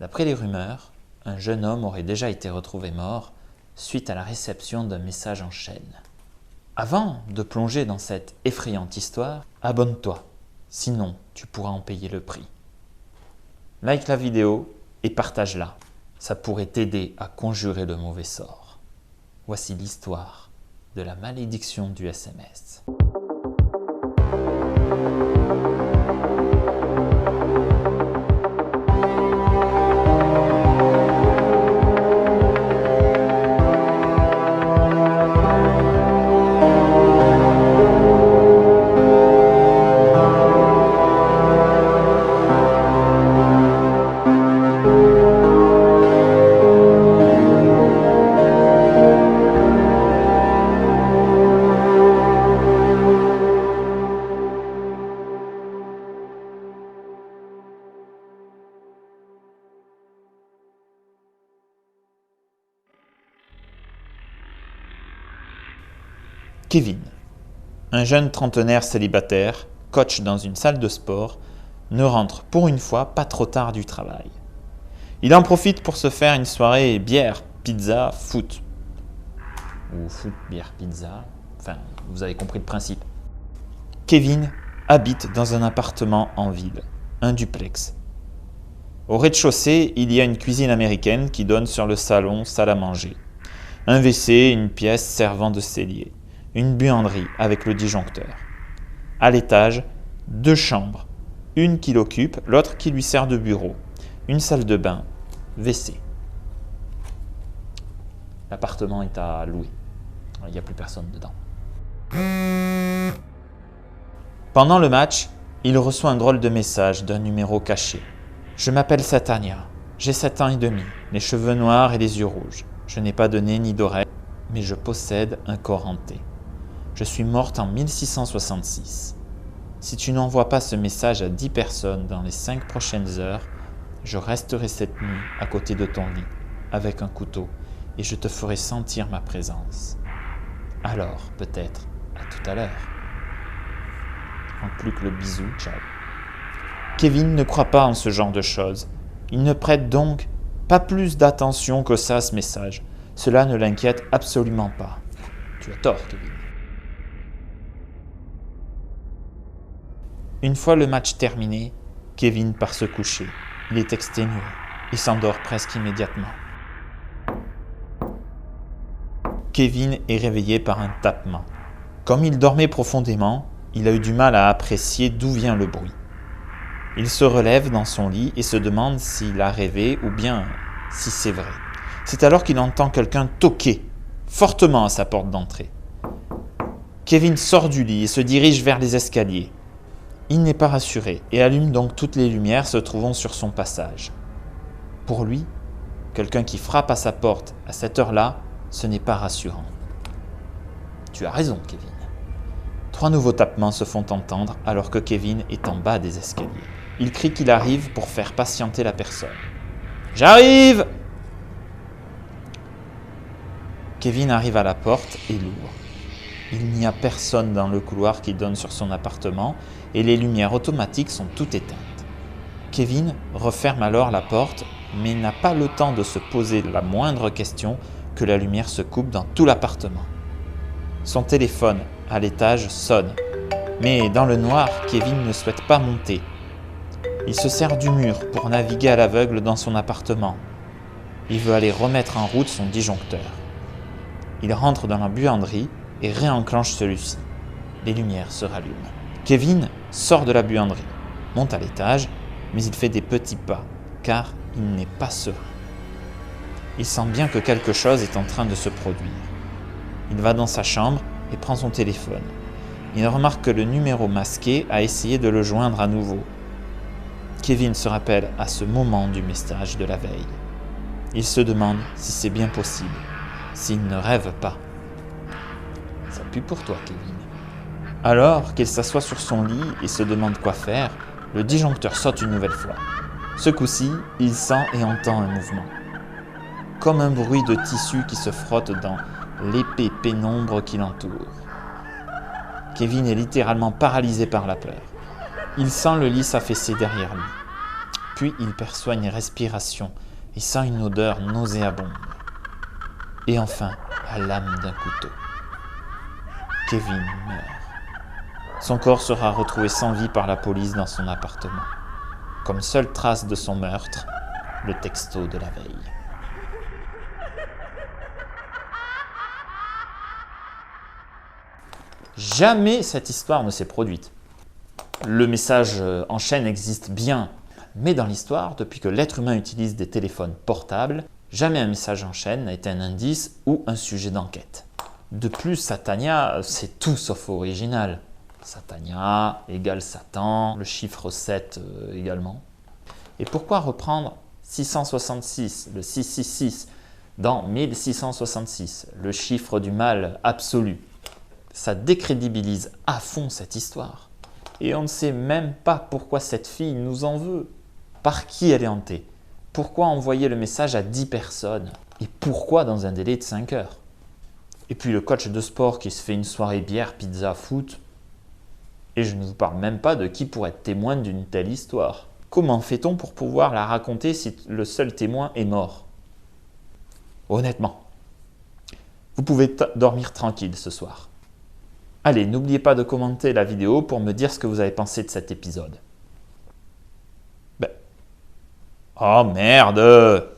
D'après les rumeurs, un jeune homme aurait déjà été retrouvé mort suite à la réception d'un message en chaîne. Avant de plonger dans cette effrayante histoire, abonne-toi, sinon tu pourras en payer le prix. Like la vidéo et partage-la, ça pourrait t'aider à conjurer le mauvais sort. Voici l'histoire de la malédiction du SMS. Kevin, un jeune trentenaire célibataire, coach dans une salle de sport, ne rentre pour une fois pas trop tard du travail. Il en profite pour se faire une soirée bière, pizza, foot. Ou foot, bière, pizza, enfin, vous avez compris le principe. Kevin habite dans un appartement en ville, un duplex. Au rez-de-chaussée, il y a une cuisine américaine qui donne sur le salon, salle à manger. Un WC, une pièce servant de cellier. Une buanderie avec le disjoncteur. À l'étage, 2 chambres, une qui l'occupe, l'autre qui lui sert de bureau. Une salle de bain, WC. L'appartement est à louer. Il n'y a plus personne dedans. Pendant le match, il reçoit un drôle de message d'un numéro caché. « Je m'appelle Satania, j'ai 7 ans et demi, les cheveux noirs et les yeux rouges. Je n'ai pas de nez ni d'oreille, mais je possède un corps hanté. Je suis morte en 1666. Si tu n'envoies pas ce message à 10 personnes dans les 5 prochaines heures, je resterai cette nuit à côté de ton lit, avec un couteau, et je te ferai sentir ma présence. Alors, peut-être, à tout à l'heure. » En plus que le bisou, ciao. Kevin ne croit pas en ce genre de choses. Il ne prête donc pas plus d'attention que ça à ce message. Cela ne l'inquiète absolument pas. Tu as tort, Kevin. Une fois le match terminé, Kevin part se coucher. Il est exténué. Il s'endort presque immédiatement. Kevin est réveillé par un tapement. Comme il dormait profondément, il a eu du mal à apprécier d'où vient le bruit. Il se relève dans son lit et se demande s'il a rêvé ou bien si c'est vrai. C'est alors qu'il entend quelqu'un toquer fortement à sa porte d'entrée. Kevin sort du lit et se dirige vers les escaliers. Il n'est pas rassuré et allume donc toutes les lumières se trouvant sur son passage. Pour lui, quelqu'un qui frappe à sa porte à cette heure-là, ce n'est pas rassurant. Tu as raison, Kevin. 3 nouveaux tapements se font entendre alors que Kevin est en bas des escaliers. Il crie qu'il arrive pour faire patienter la personne. « J'arrive !» Kevin arrive à la porte et l'ouvre. Il n'y a personne dans le couloir qui donne sur son appartement et les lumières automatiques sont toutes éteintes. Kevin referme alors la porte mais n'a pas le temps de se poser la moindre question que la lumière se coupe dans tout l'appartement. Son téléphone à l'étage sonne, mais dans le noir, Kevin ne souhaite pas monter. Il se sert du mur pour naviguer à l'aveugle dans son appartement. Il veut aller remettre en route son disjoncteur. Il rentre dans la buanderie et réenclenche celui-ci. Les lumières se rallument. Kevin sort de la buanderie, monte à l'étage, mais il fait des petits pas, car il n'est pas serein. Il sent bien que quelque chose est en train de se produire. Il va dans sa chambre et prend son téléphone. Il remarque que le numéro masqué a essayé de le joindre à nouveau. Kevin se rappelle à ce moment du message de la veille. Il se demande si c'est bien possible, s'il ne rêve pas. Ça pue pour toi, Kevin. Alors qu'il s'assoit sur son lit et se demande quoi faire, le disjoncteur saute une nouvelle fois. Ce coup-ci, il sent et entend un mouvement. Comme un bruit de tissu qui se frotte dans l'épais pénombre qui l'entoure. Kevin est littéralement paralysé par la peur. Il sent le lit s'affaisser derrière lui. Puis il perçoit une respiration et sent une odeur nauséabonde. Et enfin, la lame d'un couteau. Kevin meurt. Son corps sera retrouvé sans vie par la police dans son appartement. Comme seule trace de son meurtre, le texto de la veille. Jamais cette histoire ne s'est produite. Le message en chaîne existe bien, mais dans l'histoire, depuis que l'être humain utilise des téléphones portables, jamais un message en chaîne n'a été un indice ou un sujet d'enquête. De plus, Satania, c'est tout sauf original. Satania égale Satan, le chiffre 7 également. Et pourquoi reprendre 666, le 666, dans 1666, le chiffre du mal absolu? Ça décrédibilise à fond cette histoire. Et on ne sait même pas pourquoi cette fille nous en veut. Par qui elle est hantée? Pourquoi envoyer le message à 10 personnes? Et pourquoi dans un délai de 5 heures? Et puis le coach de sport qui se fait une soirée bière, pizza, foot. Et je ne vous parle même pas de qui pourrait être témoin d'une telle histoire. Comment fait-on pour pouvoir la raconter si le seul témoin est mort? Honnêtement, vous pouvez dormir tranquille ce soir. Allez, n'oubliez pas de commenter la vidéo pour me dire ce que vous avez pensé de cet épisode. Oh merde!